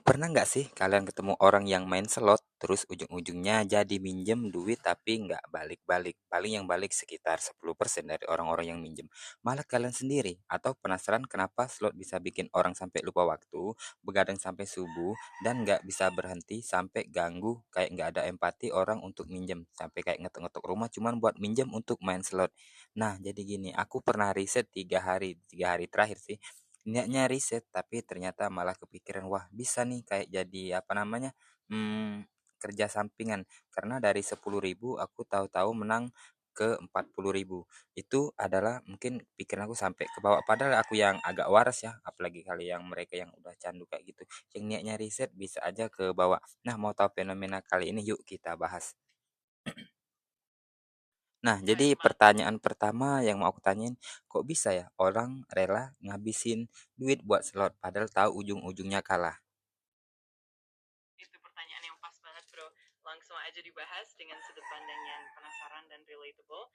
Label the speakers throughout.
Speaker 1: Pernah nggak sih kalian ketemu orang yang main slot, terus ujung-ujungnya jadi minjem duit tapi nggak balik-balik? Paling yang balik sekitar 10% dari orang-orang yang minjem. Malah kalian sendiri. Atau penasaran kenapa slot bisa bikin orang sampai lupa waktu, begadang sampai subuh, dan nggak bisa berhenti sampai ganggu, kayak nggak ada empati orang untuk minjem. Sampai kayak ngetok-ngetok rumah cuman buat minjem untuk main slot. Nah, jadi gini, aku pernah riset 3 hari terakhir sih. Niatnya riset, tapi ternyata malah kepikiran, wah bisa nih kayak jadi apa namanya, kerja sampingan. Karena dari 10.000 aku tahu-tahu menang ke 40.000. Itu adalah mungkin pikiran aku sampai ke bawah. Padahal aku yang agak waras ya, apalagi kali yang mereka yang udah candu kayak gitu. Yang niatnya riset bisa aja ke bawah. Nah, mau tahu fenomena kali ini? Yuk kita bahas. Nah,
Speaker 2: Nah,
Speaker 1: jadi
Speaker 2: gimana tuh?
Speaker 1: pertanyaan pertama yang mau aku tanyain, kok bisa ya orang rela ngabisin duit buat slot padahal tahu ujung-ujungnya kalah?
Speaker 2: Itu pertanyaan yang pas banget, Bro. Langsung aja dibahas dengan sudut pandang yang penasaran dan relatable.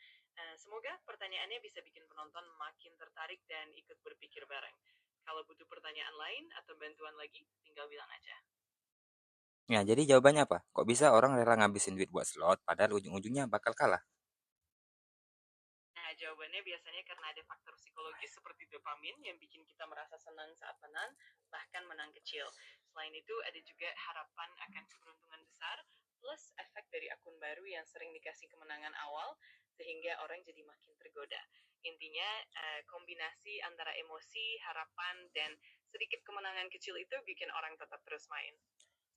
Speaker 2: Semoga pertanyaannya bisa bikin penonton makin tertarik dan ikut berpikir bareng. Kalau butuh pertanyaan lain atau bantuan lagi, tinggal bilang aja.
Speaker 1: Ya, jadi jawabannya apa? Kok bisa orang rela ngabisin duit buat slot padahal ujung-ujungnya bakal kalah?
Speaker 2: Nah, jawabannya biasanya karena ada faktor psikologis seperti dopamin yang bikin kita merasa senang saat menang, bahkan menang kecil. Selain itu, ada juga harapan akan keberuntungan besar, plus efek dari akun baru yang sering dikasih kemenangan awal, sehingga orang jadi makin tergoda. Intinya, kombinasi antara emosi, harapan, dan sedikit kemenangan kecil itu bikin orang tetap terus main.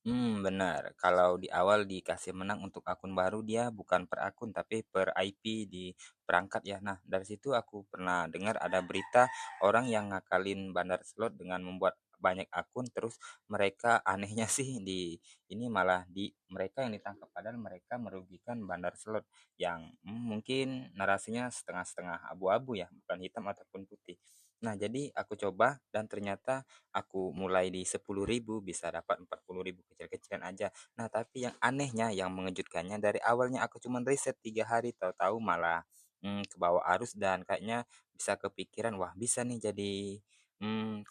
Speaker 1: Benar. Kalau di awal dikasih menang untuk akun baru, dia bukan per akun tapi per IP di perangkat ya. Nah, dari situ aku pernah dengar ada berita orang yang ngakalin bandar slot dengan membuat banyak akun, terus mereka anehnya sih di ini malah di mereka yang ditangkap padahal mereka merugikan bandar slot yang mungkin narasinya setengah-setengah abu-abu ya, bukan hitam ataupun putih. Nah, jadi aku coba dan ternyata aku mulai di 10.000 bisa dapat 40.000 kecil-kecilan aja. Nah, tapi yang anehnya, yang mengejutkannya dari awalnya aku cuma riset 3 hari, tahu-tahu malah ke bawah arus dan kayaknya bisa kepikiran, wah bisa nih jadi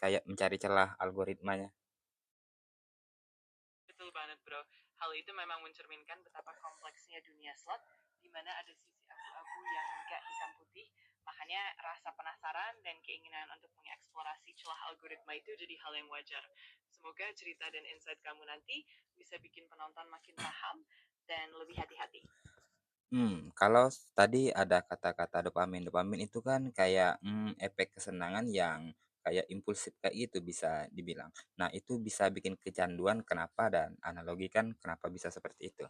Speaker 1: kayak mencari celah algoritmanya.
Speaker 2: Betul banget, Bro. Hal itu memang mencerminkan betapa kompleksnya dunia slot, di mana ada sisi abu-abu yang gak hitam putih. Makanya rasa penasaran dan keinginan untuk mengeksplorasi celah algoritma itu jadi hal yang wajar. Semoga cerita dan insight kamu nanti bisa bikin penonton makin paham dan lebih hati-hati.
Speaker 1: Kalau tadi ada kata-kata dopamin. Dopamin itu kan kayak efek kesenangan yang kayak impulsif kayak gitu bisa dibilang. Nah, itu bisa bikin kecanduan. Kenapa? Dan analogi kan kenapa bisa seperti itu.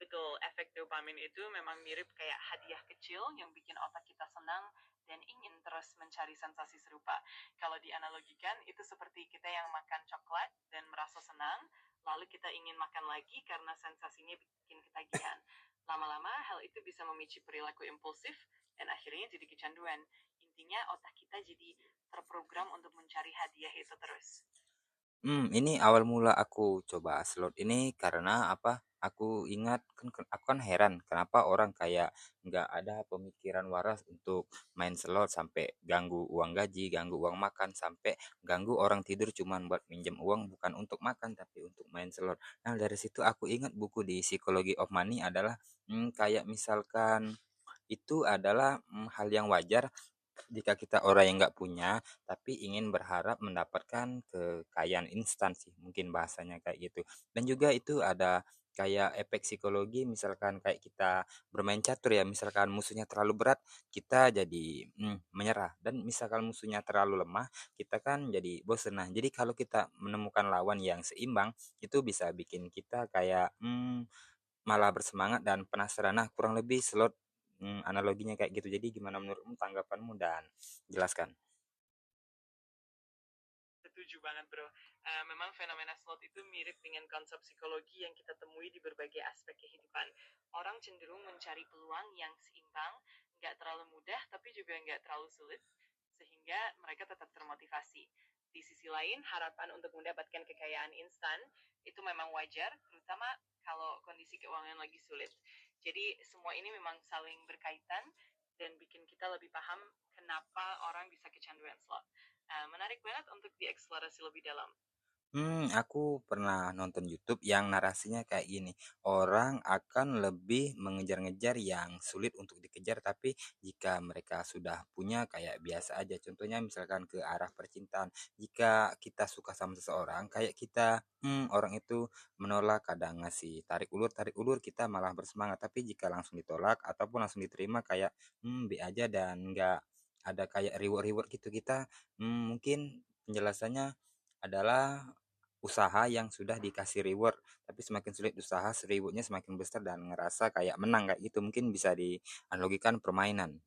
Speaker 2: Betul, efek dopamin itu memang mirip kayak hadiah kecil yang bikin otak kita senang dan ingin terus mencari sensasi serupa. Kalau dianalogikan, itu seperti kita yang makan coklat dan merasa senang, lalu kita ingin makan lagi karena sensasinya bikin ketagihan. Lama-lama, hal itu bisa memicu perilaku impulsif dan akhirnya jadi kecanduan. Intinya, otak kita jadi terprogram untuk mencari hadiah itu terus.
Speaker 1: Ini awal mula aku coba slot ini karena apa? Aku ingat kan aku kan heran kenapa orang kayak nggak ada pemikiran waras untuk main slot sampai ganggu uang gaji, ganggu uang makan, sampai ganggu orang tidur cuman buat minjem uang bukan untuk makan tapi untuk main slot. Nah, dari situ aku ingat buku di Psychology of Money adalah kayak misalkan itu adalah hal yang wajar jika kita orang yang nggak punya tapi ingin berharap mendapatkan kekayaan instan sih mungkin bahasanya kayak gitu. Dan juga itu ada kayak efek psikologi misalkan kayak kita bermain catur ya, misalkan musuhnya terlalu berat kita jadi menyerah, dan misalkan musuhnya terlalu lemah kita kan jadi bosen. Nah, jadi kalau kita menemukan lawan yang seimbang itu bisa bikin kita kayak malah bersemangat dan penasaran. Nah, kurang lebih slot analoginya kayak gitu. Jadi gimana menurutmu, tanggapanmu, dan jelaskan.
Speaker 2: Setuju banget, Bro. Memang fenomena slot itu mirip dengan konsep psikologi yang kita temui di berbagai aspek kehidupan. Orang cenderung mencari peluang yang seimbang, nggak terlalu mudah tapi juga nggak terlalu sulit, sehingga mereka tetap termotivasi. Di sisi lain, harapan untuk mendapatkan kekayaan instan itu memang wajar, terutama kalau kondisi keuangan lagi sulit. Jadi semua ini memang saling berkaitan dan bikin kita lebih paham kenapa orang bisa kecanduan slot. Menarik banget untuk dieksplorasi lebih dalam.
Speaker 1: Aku pernah nonton YouTube yang narasinya kayak gini, orang akan lebih mengejar-ngejar yang sulit untuk dikejar, tapi jika mereka sudah punya kayak biasa aja. Contohnya misalkan ke arah percintaan, jika kita suka sama seseorang, kayak kita, orang itu menolak, kadang ngasih tarik ulur, kita malah bersemangat. Tapi jika langsung ditolak ataupun langsung diterima kayak, B aja dan nggak ada kayak reward-reward gitu, kita, mungkin penjelasannya adalah usaha yang sudah dikasih reward, tapi semakin sulit usaha, reward-nya semakin besar dan ngerasa kayak menang kayak gitu. Mungkin bisa dianalogikan permainan.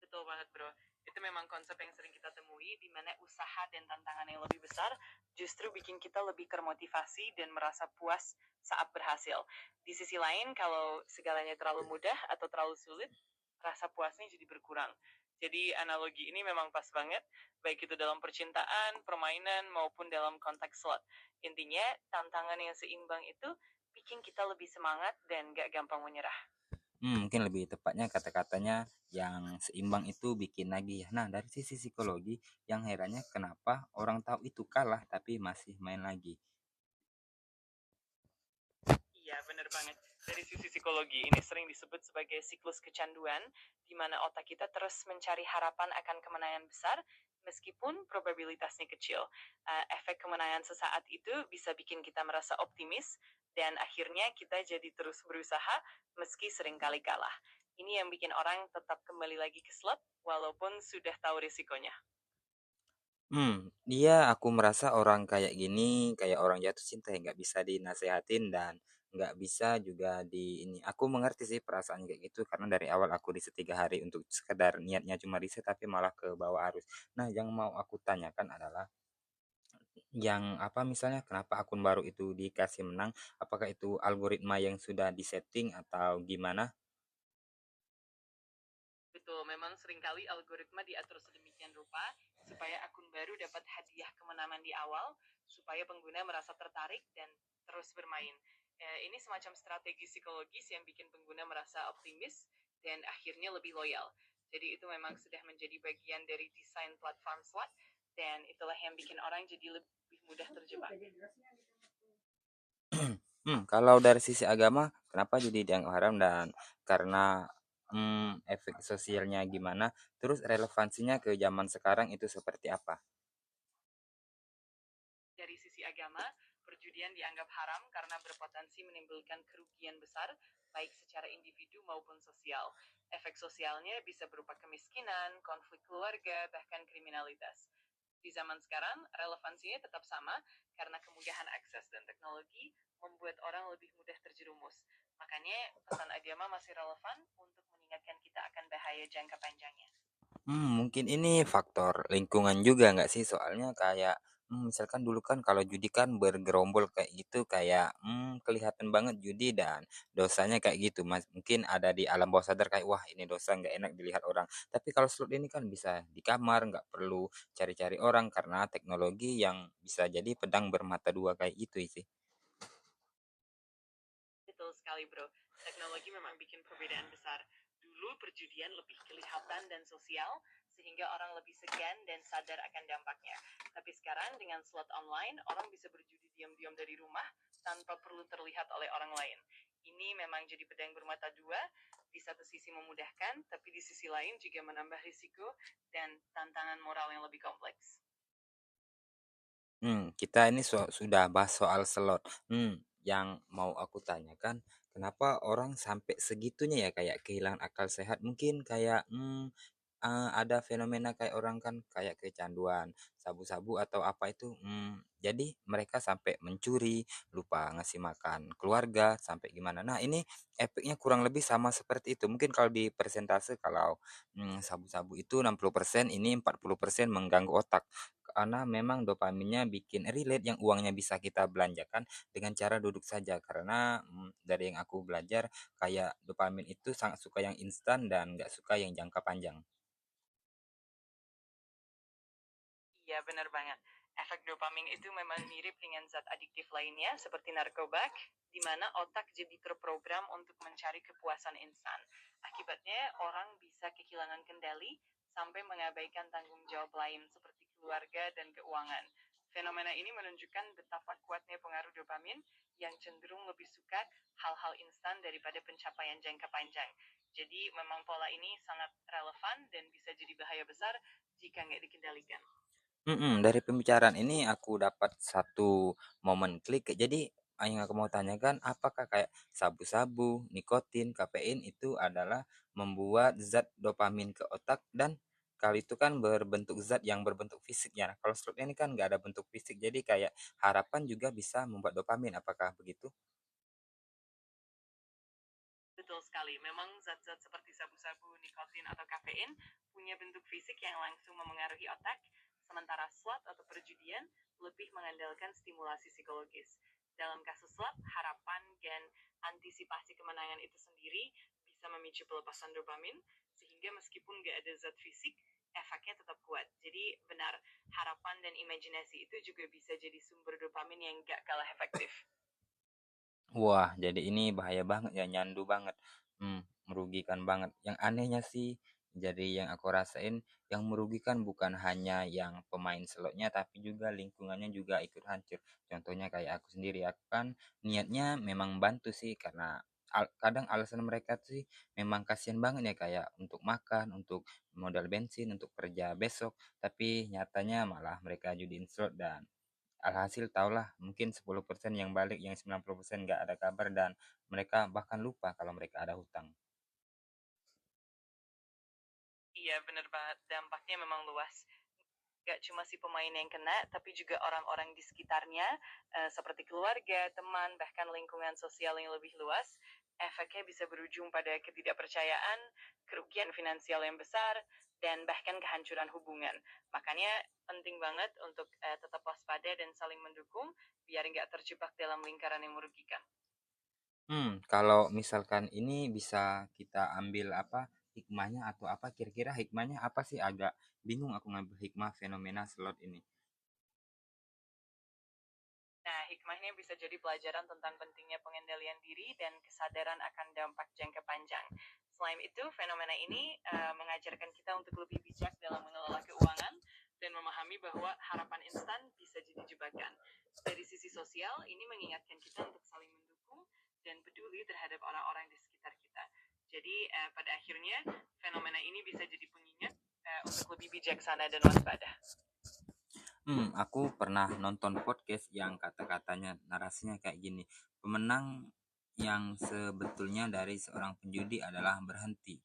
Speaker 2: Betul banget, Bro. Itu memang konsep yang sering kita temui, di mana usaha dan tantangan yang lebih besar justru bikin kita lebih termotivasi dan merasa puas saat berhasil. Di sisi lain, kalau segalanya terlalu mudah atau terlalu sulit, rasa puasnya jadi berkurang. Jadi analogi ini memang pas banget, baik itu dalam percintaan, permainan, maupun dalam konteks slot. Intinya, tantangan yang seimbang itu bikin kita lebih semangat dan gak gampang menyerah.
Speaker 1: Mungkin lebih tepatnya kata-katanya yang seimbang itu bikin nagih ya. Nah, dari sisi psikologi, yang herannya kenapa orang tahu itu kalah tapi masih main lagi.
Speaker 2: Iya, benar banget. Dari sisi psikologi, ini sering disebut sebagai siklus kecanduan, di mana otak kita terus mencari harapan akan kemenangan besar, meskipun probabilitasnya kecil. Efek kemenangan sesaat itu bisa bikin kita merasa optimis, dan akhirnya kita jadi terus berusaha, meski sering kali kalah. Ini yang bikin orang tetap kembali lagi ke slot, walaupun sudah tahu risikonya.
Speaker 1: Dia aku merasa orang kayak gini, kayak orang jatuh cinta ya, nggak bisa dinasehatin dan nggak bisa juga di ini. Aku mengerti sih perasaan kayak gitu karena dari awal aku riset 3 hari untuk sekedar niatnya cuma riset tapi malah ke bawah arus. Nah, yang mau aku tanyakan adalah yang apa misalnya kenapa akun baru itu dikasih menang? Apakah itu algoritma yang sudah disetting atau gimana?
Speaker 2: Betul, memang seringkali algoritma diatur sedemikian rupa supaya akun baru dapat hadiah kemenangan di awal, supaya pengguna merasa tertarik dan terus bermain. Ini semacam strategi psikologis yang bikin pengguna merasa optimis dan akhirnya lebih loyal. Jadi itu memang sudah menjadi bagian dari desain platform slot, dan itulah yang bikin orang jadi lebih mudah terjebak.
Speaker 1: Kalau dari sisi agama, kenapa jadi dianggap haram dan karena efek sosialnya gimana? Terus relevansinya ke zaman sekarang itu seperti apa?
Speaker 2: Dari sisi agama, perjudian dianggap haram karena berpotensi menimbulkan kerugian besar, baik secara individu maupun sosial. Efek sosialnya bisa berupa kemiskinan, konflik keluarga, bahkan kriminalitas. Di zaman sekarang, relevansinya tetap sama karena kemudahan akses dan teknologi membuat orang lebih mudah terjerumus. Makanya, pesan agama masih relevan untuk mengingatkan kita akan bahaya jangka panjangnya.
Speaker 1: Mungkin ini faktor lingkungan juga nggak sih? Soalnya kayak, misalkan dulu kan kalau judi kan bergerombol kayak gitu, kayak, kelihatan banget judi dan dosanya kayak gitu, Mas. Mungkin ada di alam bawah sadar kayak, "Wah, ini dosa nggak enak dilihat orang." Tapi kalau slot ini kan bisa di kamar, nggak perlu cari-cari orang karena teknologi yang bisa jadi pedang bermata dua kayak gitu sih.
Speaker 2: Betul sekali, Bro. Teknologi memang bikin perbedaan besar. Dulu perjudian lebih kelihatan dan sosial, sehingga orang lebih segan dan sadar akan dampaknya. Tapi sekarang dengan slot online, orang bisa berjudi diam-diam dari rumah tanpa perlu terlihat oleh orang lain. Ini memang jadi pedang bermata dua, di satu sisi memudahkan, tapi di sisi lain juga menambah risiko dan tantangan moral yang lebih kompleks.
Speaker 1: Kita ini sudah bahas soal slot. Yang mau aku tanyakan, kenapa orang sampai segitunya ya kayak kehilangan akal sehat? Mungkin kayak, ada fenomena kayak orang kan kayak kecanduan sabu-sabu atau apa itu, jadi mereka sampai mencuri, lupa ngasih makan keluarga, sampai gimana. Nah, ini efeknya kurang lebih sama seperti itu. Mungkin kalau di persentase kalau, sabu-sabu itu 60%, ini 40% mengganggu otak. Karena memang dopaminnya bikin relate yang uangnya bisa kita belanjakan dengan cara duduk saja. Karena, dari yang aku belajar kayak dopamin itu sangat suka yang instan dan nggak suka yang jangka panjang.
Speaker 2: Iya, benar banget. Efek dopamin itu memang mirip dengan zat adiktif lainnya seperti narkoba, di mana otak jadi terprogram untuk mencari kepuasan instan. Akibatnya, orang bisa kehilangan kendali sampai mengabaikan tanggung jawab lain seperti keluarga, dan keuangan. Fenomena ini menunjukkan betapa kuatnya pengaruh dopamin yang cenderung lebih suka hal-hal instan daripada pencapaian jangka panjang. Jadi memang pola ini sangat relevan dan bisa jadi bahaya besar jika nggak dikendalikan.
Speaker 1: Dari pembicaraan ini aku dapat satu momen klik. Jadi yang aku mau tanyakan, apakah kayak sabu-sabu, nikotin, kafein itu adalah membuat zat dopamin ke otak dan kalau itu kan berbentuk zat yang berbentuk fisik ya. Nah, kalau slot ini kan nggak ada bentuk fisik, jadi kayak harapan juga bisa membuat dopamin. Apakah begitu?
Speaker 2: Betul sekali, memang zat-zat seperti sabu-sabu, nikotin, atau kafein punya bentuk fisik yang langsung memengaruhi otak, sementara slot atau perjudian lebih mengandalkan stimulasi psikologis. Dalam kasus slot, harapan dan antisipasi kemenangan itu sendiri bisa memicu pelepasan dopamin, sehingga meskipun nggak ada zat fisik, efeknya tetap kuat. Jadi benar, harapan dan imajinasi itu juga bisa jadi sumber dopamin yang nggak kalah efektif.
Speaker 1: Wah, jadi ini bahaya banget ya, nyandu banget. Merugikan banget. Yang anehnya sih, jadi yang aku rasain, yang merugikan bukan hanya yang pemain slotnya, tapi juga lingkungannya juga ikut hancur. Contohnya kayak aku sendiri, aku kan niatnya memang bantu sih, karena kadang alasan mereka sih memang kasihan banget ya, kayak untuk makan, untuk modal bensin, untuk kerja besok, tapi nyatanya malah mereka judiin slot dan alhasil tahulah mungkin 10% yang balik, yang 90% nggak ada kabar dan mereka bahkan lupa kalau mereka ada hutang.
Speaker 2: Iya, bener banget. Dampaknya memang luas. Gak cuma si pemain yang kena, tapi juga orang-orang di sekitarnya, seperti keluarga, teman, bahkan lingkungan sosial yang lebih luas. Efeknya bisa berujung pada ketidakpercayaan, kerugian finansial yang besar, dan bahkan kehancuran hubungan. Makanya penting banget untuk tetap waspada dan saling mendukung, biar nggak terjebak dalam lingkaran yang merugikan.
Speaker 1: Kalau misalkan ini bisa kita ambil apa hikmahnya atau apa kira-kira hikmahnya apa sih? Agak bingung aku ngambil hikmah fenomena slot ini.
Speaker 2: Nah, hikmahnya bisa jadi pelajaran tentang pentingnya pengendalian diri dan kesadaran akan dampak jangka panjang. Selain itu, fenomena ini mengajarkan kita untuk lebih bijak dalam mengelola keuangan dan memahami bahwa harapan instan bisa jadi jebakan. Dari sisi sosial, ini mengingatkan kita untuk saling mendukung dan peduli terhadap orang-orang di sekitar kita. Jadi, pada akhirnya, fenomena ini bisa jadi pengingat untuk lebih bijaksana dan waspada.
Speaker 1: Aku pernah nonton podcast yang kata-katanya narasinya kayak gini. Pemenang yang sebetulnya dari seorang penjudi adalah berhenti.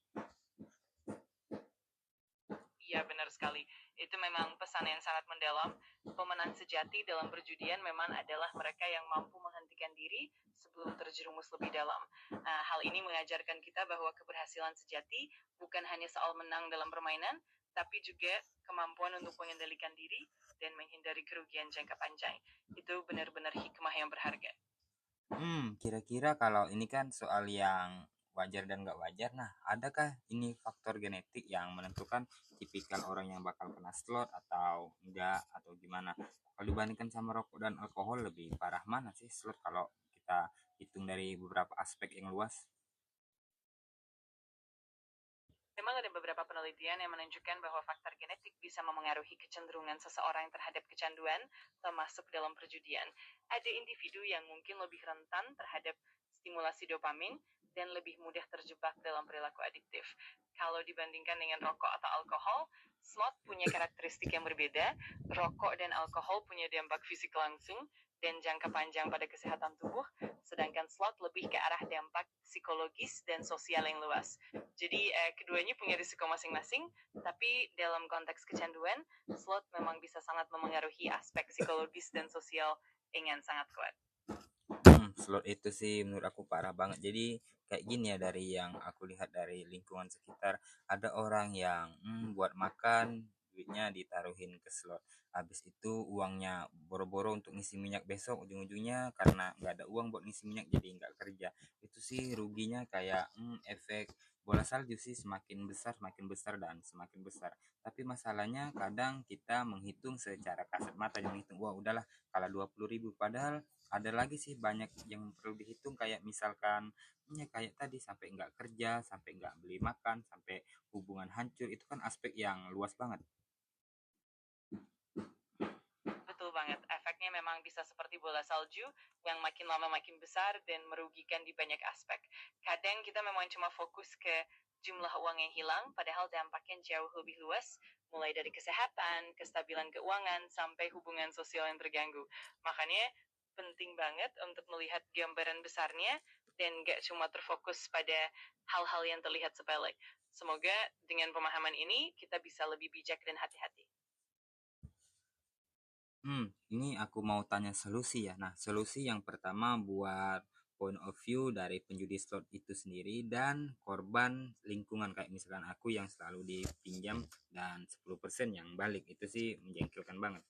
Speaker 2: Iya, benar sekali. Itu memang pesan yang sangat mendalam. Pemenang sejati dalam perjudian memang adalah mereka yang mampu menghentikan diri sebelum terjerumus lebih dalam. Nah, hal ini mengajarkan kita bahwa keberhasilan sejati bukan hanya soal menang dalam permainan, tapi juga kemampuan untuk mengendalikan diri dan menghindari kerugian jangka panjang. Itu benar-benar hikmah yang berharga.
Speaker 1: Kira-kira kalau ini kan soal yang wajar dan nggak wajar. Nah, adakah ini faktor genetik yang menentukan tipikal orang yang bakal kena slot atau enggak atau gimana? Kalau dibandingkan sama rokok dan alkohol lebih parah mana sih slot kalau kita hitung dari beberapa aspek yang luas?
Speaker 2: Memang ada beberapa penelitian yang menunjukkan bahwa faktor genetik bisa memengaruhi kecenderungan seseorang terhadap kecanduan, termasuk dalam perjudian. Ada individu yang mungkin lebih rentan terhadap stimulasi dopamin dan lebih mudah terjebak dalam perilaku adiktif. Kalau dibandingkan dengan rokok atau alkohol, slot punya karakteristik yang berbeda. Rokok dan alkohol punya dampak fisik langsung dan jangka panjang pada kesehatan tubuh, sedangkan slot lebih ke arah dampak psikologis dan sosial yang luas. Jadi keduanya punya risiko masing-masing, tapi dalam konteks kecanduan, slot memang bisa sangat memengaruhi aspek psikologis dan sosial dengan sangat kuat.
Speaker 1: Slot itu sih menurut aku parah banget. Jadi kayak gini ya dari yang aku lihat dari lingkungan sekitar, ada orang yang buat makan duitnya ditaruhin ke slot. Habis itu uangnya boro-boro untuk ngisi minyak besok, ujung-ujungnya karena nggak ada uang buat ngisi minyak jadi nggak kerja. Itu sih ruginya kayak efek bola salju sih semakin besar dan semakin besar. Tapi masalahnya kadang kita menghitung secara kasat mata, yang menghitung wah udahlah kalau 20.000, padahal ada lagi sih banyak yang perlu dihitung kayak misalkan ya kayak tadi sampai nggak kerja, sampai nggak beli makan, sampai hubungan hancur, itu kan aspek yang luas banget.
Speaker 2: memang bisa seperti bola salju yang makin lama makin besar dan merugikan di banyak aspek. Kadang kita memang cuma fokus ke jumlah uang yang hilang, padahal dampaknya jauh lebih luas, mulai dari kesehatan, kestabilan keuangan, sampai hubungan sosial yang terganggu. Makanya penting banget untuk melihat gambaran besarnya dan gak cuma terfokus pada hal-hal yang terlihat sepele. Semoga dengan pemahaman ini kita bisa lebih bijak dan hati-hati.
Speaker 1: Ini aku mau tanya solusi ya. Nah, solusi yang pertama buat point of view dari penjudi slot itu sendiri dan korban lingkungan kayak misalkan aku yang selalu dipinjam dan 10% yang balik itu sih menjengkelkan banget.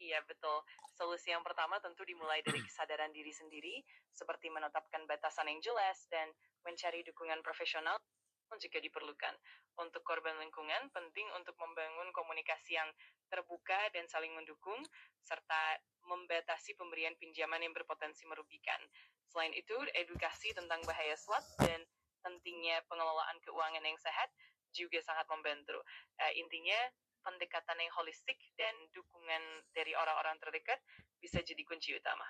Speaker 2: Iya, betul. Solusi yang pertama tentu dimulai dari kesadaran diri sendiri, seperti menetapkan batasan yang jelas dan mencari dukungan profesional jika diperlukan. Untuk korban lingkungan, penting untuk membangun komunikasi yang terbuka dan saling mendukung, serta membatasi pemberian pinjaman yang berpotensi merugikan. Selain itu, edukasi tentang bahaya slot dan pentingnya pengelolaan keuangan yang sehat juga sangat membantu. Intinya, pendekatan yang holistik dan dukungan dari orang-orang terdekat bisa jadi kunci utama.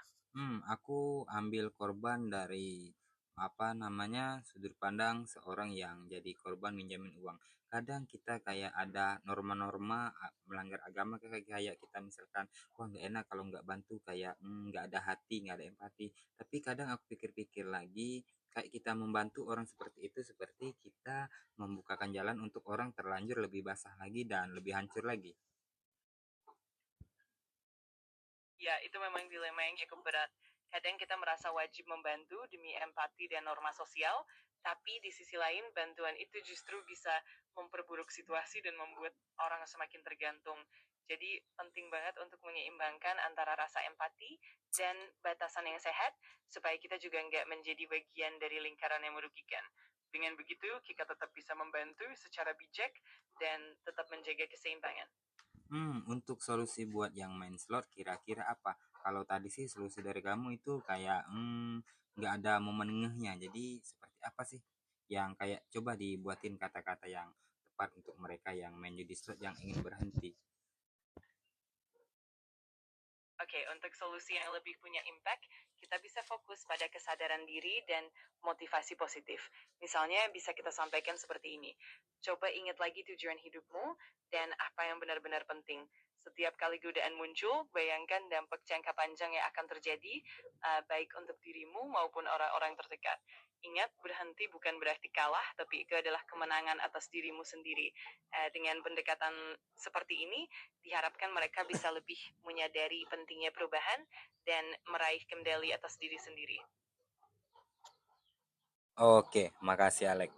Speaker 1: Aku ambil korban dari apa namanya sudut pandang seorang yang jadi korban minjamin uang. Kadang kita kayak ada norma-norma melanggar agama kayak kita misalkan wah nggak enak kalau nggak bantu kayak nggak ada hati nggak ada empati. Tapi kadang aku pikir-pikir lagi kayak kita membantu orang seperti itu seperti kita membukakan jalan untuk orang terlanjur lebih basah lagi dan lebih hancur lagi.
Speaker 2: Ya, itu memang dilema yang cukup berat. Kadang kita merasa wajib membantu demi empati dan norma sosial, tapi di sisi lain bantuan itu justru bisa memperburuk situasi dan membuat orang semakin tergantung. Jadi penting banget untuk menyeimbangkan antara rasa empati dan batasan yang sehat, supaya kita juga nggak menjadi bagian dari lingkaran yang merugikan. Dengan begitu, kita tetap bisa membantu secara bijak dan tetap menjaga keseimbangan.
Speaker 1: Untuk solusi buat yang main slot kira-kira apa? Kalau tadi sih solusi dari kamu itu kayak nggak ada momen ngehnya. Jadi seperti apa sih yang kayak coba dibuatin kata-kata yang tepat untuk mereka yang main judi slot yang ingin berhenti.
Speaker 2: Oke, untuk solusi yang lebih punya impact, kita bisa fokus pada kesadaran diri dan motivasi positif. Misalnya bisa kita sampaikan seperti ini. Coba ingat lagi tujuan hidupmu dan apa yang benar-benar penting. Setiap kali godaan muncul, bayangkan dampak jangka panjang yang akan terjadi, baik untuk dirimu maupun orang-orang terdekat. Ingat, berhenti bukan berarti kalah, tapi itu adalah kemenangan atas dirimu sendiri. Dengan pendekatan seperti ini, diharapkan mereka bisa lebih menyadari pentingnya perubahan dan meraih kendali atas diri sendiri.
Speaker 1: Oke, makasih Alex.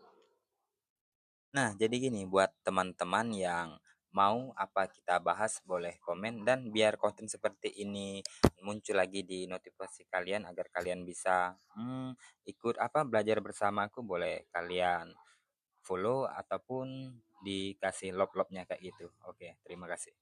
Speaker 1: Nah, jadi gini buat teman-teman yang mau apa kita bahas boleh komen dan biar konten seperti ini muncul lagi di notifikasi kalian agar kalian bisa ikut apa belajar bersama aku boleh kalian follow ataupun dikasih love-love-nya kayak gitu. Oke, terima kasih.